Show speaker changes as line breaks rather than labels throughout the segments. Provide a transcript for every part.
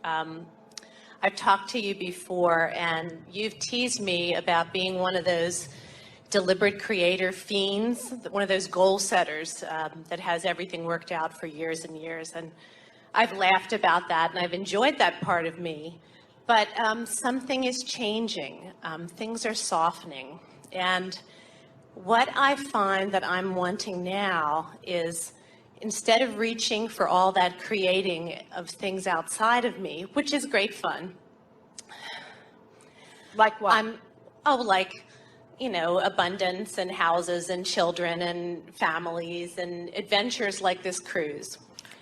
I've talked to you before, and you've teased me about being one of those deliberate creator fiends, one of those goal setters that has everything worked out for years and years. And I've laughed about that, and I've enjoyed that part of me. But something is changing. Things are softening. And what I find that I'm wanting now is, instead of reaching for all that creating of things outside of me, which is great fun.
Like what?
Like, abundance and houses and children and families and adventures like this cruise.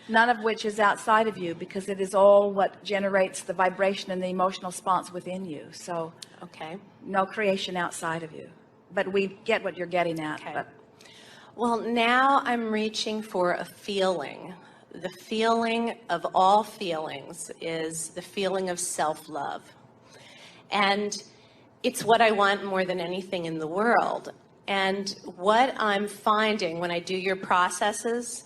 None of which is outside of you, because it is all what generates the vibration and the emotional response within you. So,
okay,
no creation outside of you. But we get what you're getting at.
Okay.
But.
Well, now I'm reaching for a feeling. The feeling of all feelings is the feeling of self-love. And it's what I want more than anything in the world. And what I'm finding when I do your processes,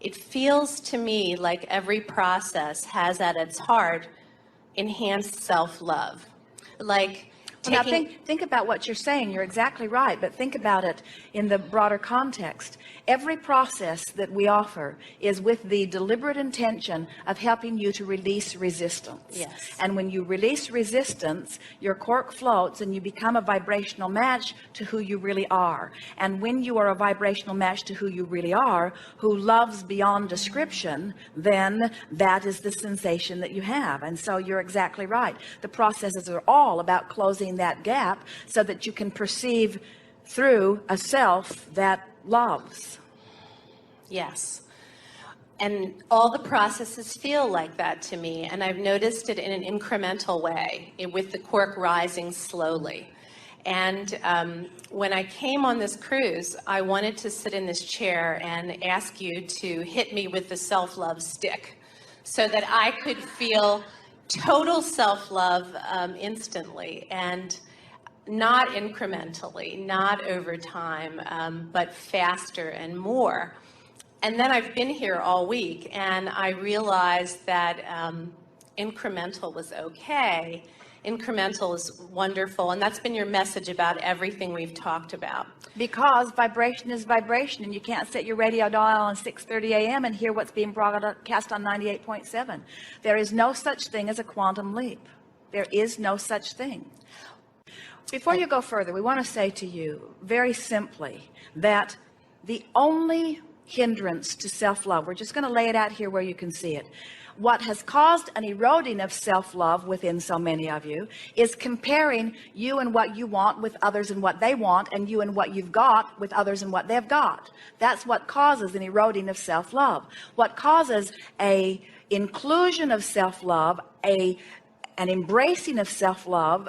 it feels to me like every process has at its heart enhanced self-love. Like,
Now think about what you're saying. You're exactly right, but think about it in the broader context. Every process that we offer is with the deliberate intention of helping you to release resistance.
Yes.
And when you release resistance, your cork floats and you become a vibrational match to who you really are. And when you are a vibrational match to who you really are, who loves beyond description, then that is the sensation that you have. And so you're exactly right. The processes are all about closing that gap so that you can perceive through a self that loves.
Yes. And all the processes feel like that to me, and I've noticed it in an incremental way, with the cork rising slowly. And when I came on this cruise, I wanted to sit in this chair and ask you to hit me with the self-love stick so that I could feel total self-love instantly, and not incrementally, not over time, but faster and more. And then I've been here all week, and I realized that incremental was okay. Incremental is wonderful, and that's been your message about everything we've talked about.
Because vibration is vibration, and you can't set your radio dial on 6:30 a.m. and hear what's being broadcast on 98.7. There is no such thing as a quantum leap. There is no such thing. Before you go further, we want to say to you very simply that the only hindrance to self-love, we're just going to lay it out here where you can see it. What has caused an eroding of self-love within so many of you is comparing you and what you want with others and what they want, and you and what you've got with others and what they've got. That's what causes an eroding of self-love. What causes a inclusion of self-love, an embracing of self-love,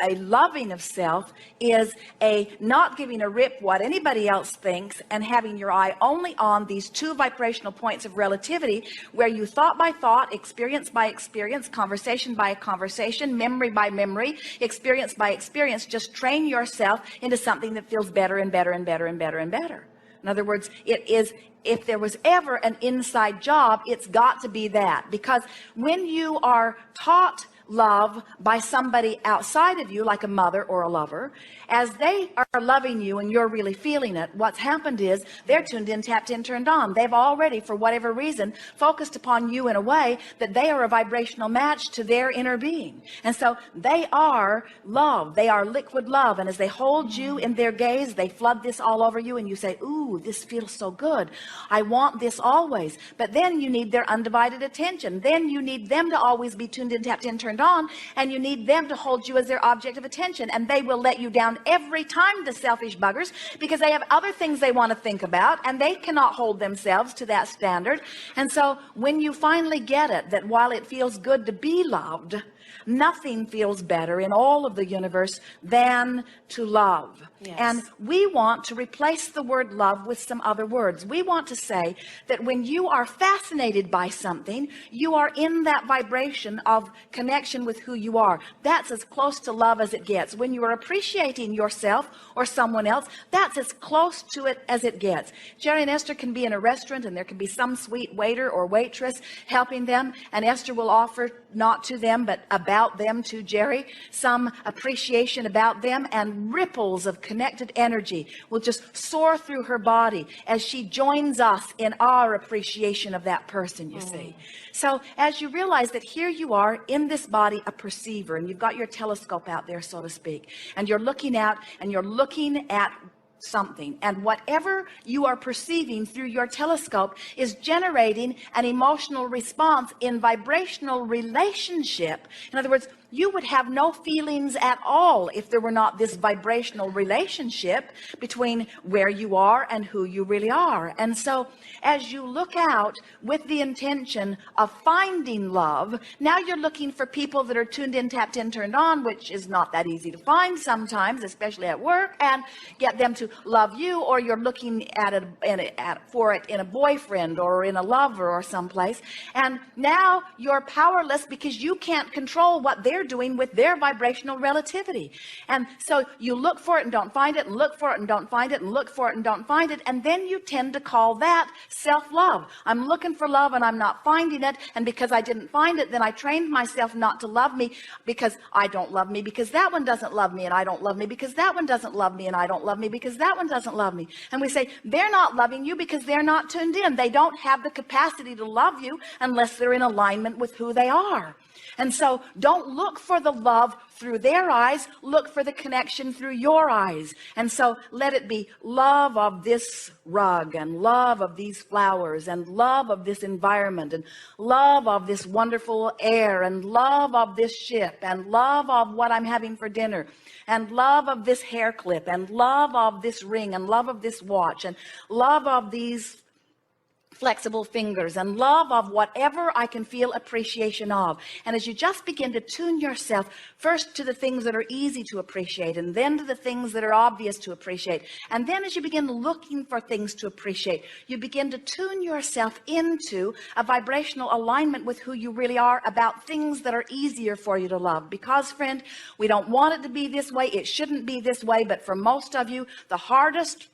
a loving of self, is a not giving a rip what anybody else thinks and having your eye only on these two vibrational points of relativity, where you thought by thought, experience by experience, conversation by conversation, memory by memory, experience by experience, just train yourself into something that feels better and better and better and better and better. In other words, it is, if there was ever an inside job, it's got to be that. Because when you are taught love by somebody outside of you, like a mother or a lover, as they are loving you and you're really feeling it, what's happened is they're tuned in, tapped in, turned on. They've already, for whatever reason, focused upon you in a way that they are a vibrational match to their inner being. And so they are love. They are liquid love. And as they hold you in their gaze, they flood this all over you, and you say, ooh, this feels so good. I want this always. But then you need their undivided attention. Then you need them to always be tuned in, tapped in, turned on, and you need them to hold you as their object of attention. And they will let you down every time, the selfish buggers, because they have other things they want to think about, and they cannot hold themselves to that standard. And so when you finally get it, that while it feels good to be loved, nothing feels better in all of the universe than to love.
Yes.
And we want to replace the word love with some other words. We want to say that when you are fascinated by something, you are in that vibration of connection connection with who you are. That's as close to love as it gets. When you are appreciating yourself or someone else, that's as close to it as it gets. Jerry and Esther can be in a restaurant, and there can be some sweet waiter or waitress helping them, and Esther will offer not to them but about them to Jerry some appreciation about them, and ripples of connected energy will just soar through her body as she joins us in our appreciation of that person, you see. So as you realize that here you are in this body, a perceiver, and you've got your telescope out there, so to speak, and you're looking out and you're looking at something, and whatever you are perceiving through your telescope is generating an emotional response in vibrational relationship. In other words, you would have no feelings at all if there were not this vibrational relationship between where you are and who you really are. And so as you look out with the intention of finding love, now you're looking for people that are tuned in, tapped in, turned on, which is not that easy to find sometimes, especially at work, and get them to love you, or you're looking for it in a boyfriend or in a lover or someplace, and now you're powerless because you can't control what they're doing with their vibrational relativity. And so you look for it and don't find it, and look for it and don't find it, and look for it and don't find it, and then you tend to call that self-love. I'm looking for love and I'm not finding it, and because I didn't find it, then I trained myself not to love me because I don't love me, because that one doesn't love me and I don't love me, because that one doesn't love me and I don't love me, because that one doesn't love me. And we say they're not loving you because they're not tuned in. They don't have the capacity to love you unless they're in alignment with who they are. And so don't look for the love through their eyes, look for the connection through your eyes. And so let it be love of this rug, and love of these flowers, and love of this environment, and love of this wonderful air, and love of this ship, and love of what I'm having for dinner, and love of this hair clip, and love of this ring, and love of this watch, and love of these flexible fingers, and love of whatever I can feel appreciation of. And as you just begin to tune yourself first to the things that are easy to appreciate, and then to the things that are obvious to appreciate, and then as you begin looking for things to appreciate, you begin to tune yourself into a vibrational alignment with who you really are about things that are easier for you to love. Because, friend, we don't want it to be this way. It shouldn't be this way. But for most of you, the hardest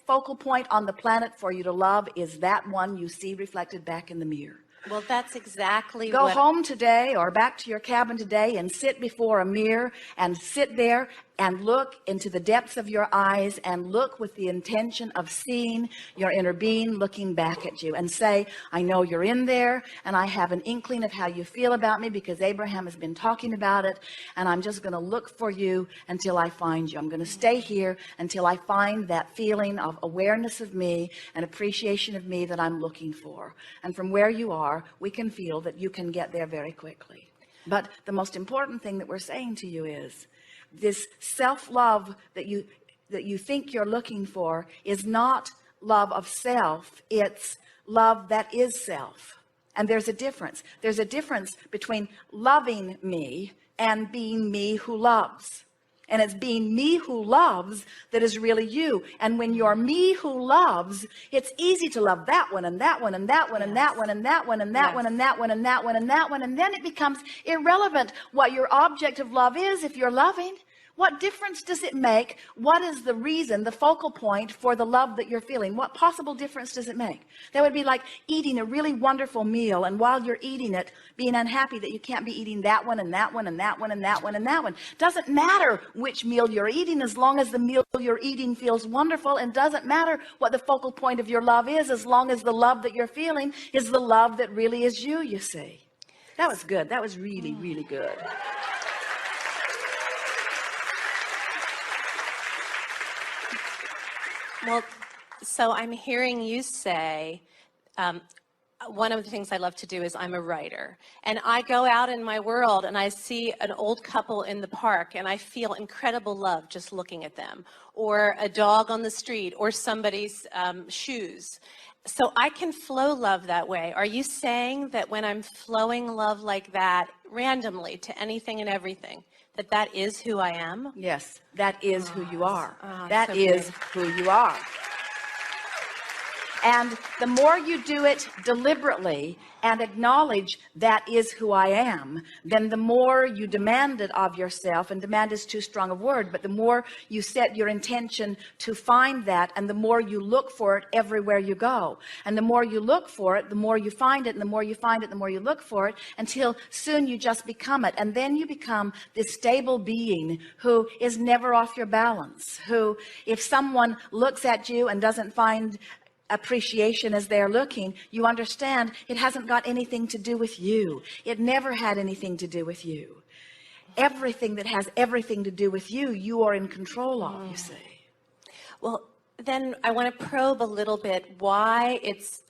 focal point on the planet for you to love is that one you see reflected back in the mirror.
Well, that's exactly
Go
what...
home today or back to your cabin today and sit before a mirror and sit there and look into the depths of your eyes and look with the intention of seeing your inner being looking back at you, and say, I know you're in there, and I have an inkling of how you feel about me because Abraham has been talking about it, and I'm just going to look for you until I find you. I'm going to stay here until I find that feeling of awareness of me and appreciation of me that I'm looking for. And from where you are, we can feel that you can get there very quickly. But the most important thing that we're saying to you is this self-love that you think you're looking for is not love of self. It's love that is self. And there's a difference. There's a difference between loving me and being me who loves. And it's being me who loves that is really you. And when you're me who loves, it's easy to love that one and that one and that one and that one and that one and that one and that one and that one and that one. And then it becomes irrelevant what your object of love is if you're loving. What difference does it make? What is the reason, the focal point for the love that you're feeling? What possible difference does it make? That would be like eating a really wonderful meal, and while you're eating it, being unhappy that you can't be eating that one and that one and that one and that one and that one. Doesn't matter which meal you're eating as long as the meal you're eating feels wonderful, and doesn't matter what the focal point of your love is as long as the love that you're feeling is the love that really is you, you see. That was good. That was really, really good.
Well, so I'm hearing you say, one of the things I love to do is I'm a writer. And I go out in my world and I see an old couple in the park and I feel incredible love just looking at them. Or a dog on the street, or somebody's shoes. So I can flow love that way. Are you saying that when I'm flowing love like that randomly to anything and everything, that is who I am?
Yes, that is who you are.
Oh,
That
so
is
good.
who you are. And the more you do it deliberately and acknowledge that is who I am, then the more you demand it of yourself, and demand is too strong a word, but the more you set your intention to find that, and the more you look for it everywhere you go. And the more you look for it, the more you find it, and the more you find it, the more you look for it, until soon you just become it. And then you become this stable being who is never off your balance, who, if someone looks at you and doesn't find appreciation as they're looking, you understand it hasn't got anything to do with you. It never had anything to do with you. Everything that has everything to do with you, you are in control of, you see.
Well, then I want to probe a little bit why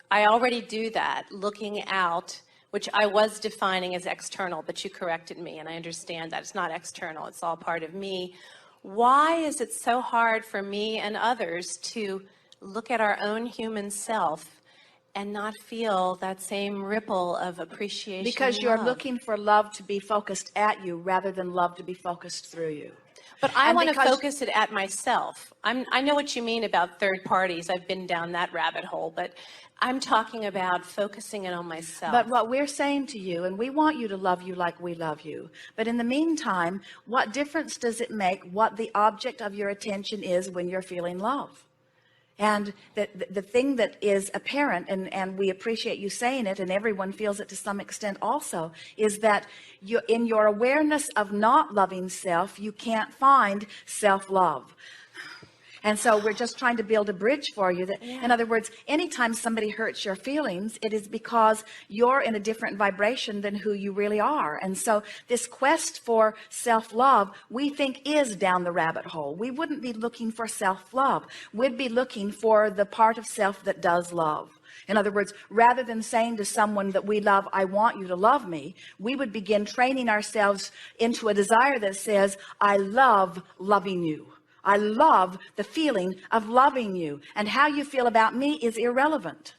I already do that, looking out, which I was defining as external, but you corrected me, and I understand that it's not external, it's all part of me. Why is it so hard for me and others to look at our own human self and not feel that same ripple of appreciation?
Because
and
you're
love?
looking for love to be focused at you rather than love to be focused through you.
But I
And
want to
because-
focus it at myself. I know what you mean about third parties. I've been down that rabbit hole, but I'm talking about focusing it on myself.
But what we're saying to you, and we want you to love you like we love you, but in the meantime, what difference does it make what the object of your attention is when you're feeling love? And the thing that is apparent, and we appreciate you saying it, and everyone feels it to some extent also, is that you, in your awareness of not loving self, you can't find self-love. And so we're just trying to build a bridge for you that, in other words, anytime somebody hurts your feelings, it is because you're in a different vibration than who you really are. And so this quest for self-love, we think, is down the rabbit hole. We wouldn't be looking for self-love. We'd be looking for the part of self that does love. In other words, rather than saying to someone that we love, I want you to love me, we would begin training ourselves into a desire that says, I love loving you. I love the feeling of loving you, and how you feel about me is irrelevant.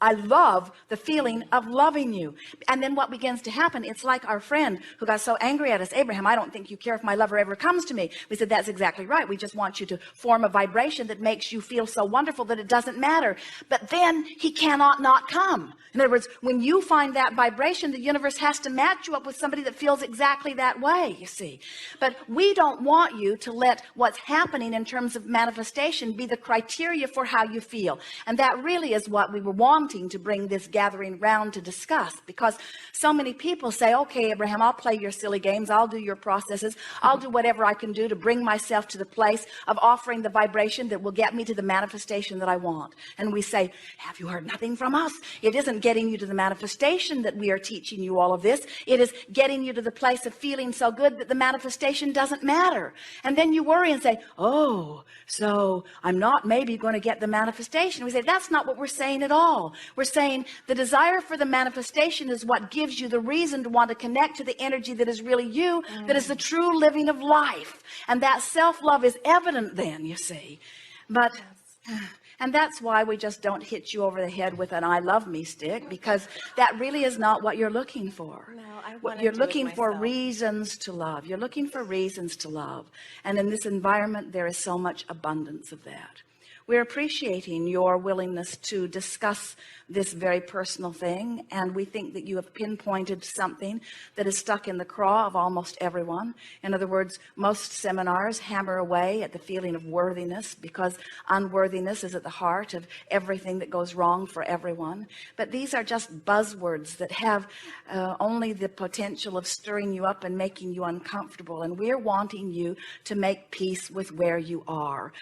I love the feeling of loving you. And then what begins to happen, it's like our friend who got so angry at us, Abraham, I don't think you care if my lover ever comes to me. We said, that's exactly right. We just want you to form a vibration that makes you feel so wonderful that it doesn't matter. But then he cannot not come. In other words, when you find that vibration, the universe has to match you up with somebody that feels exactly that way, you see. But we don't want you to let what's happening in terms of manifestation be the criteria for how you feel. And that really is what we were wanting to bring this gathering round to discuss, because so many people say, okay, Abraham, I'll play your silly games, I'll do your processes, I'll do whatever I can do to bring myself to the place of offering the vibration that will get me to the manifestation that I want. And we say, have you heard nothing from us? It isn't getting you to the manifestation that we are teaching you all of this. It is getting you to the place of feeling so good that the manifestation doesn't matter. And then you worry and say, oh, so I'm not maybe going to get the manifestation. We say, that's not what we're saying at all. We're saying the desire for the manifestation is what gives you the reason to want to connect to the energy that is really you, that is the true living of life. And that self-love is evident then, you see. But, and that's why we just don't hit you over the head with an I love me stick, because that really is not what you're looking for.
No, I want
You're
to do it
looking for
myself.
reasons to love. You're looking for reasons to love. And in this environment, there is so much abundance of that. We're appreciating your willingness to discuss this very personal thing, and we think that you have pinpointed something that is stuck in the craw of almost everyone. In other words, most seminars hammer away at the feeling of worthiness, because unworthiness is at the heart of everything that goes wrong for everyone. But these are just buzzwords that have only the potential of stirring you up and making you uncomfortable, and we're wanting you to make peace with where you are.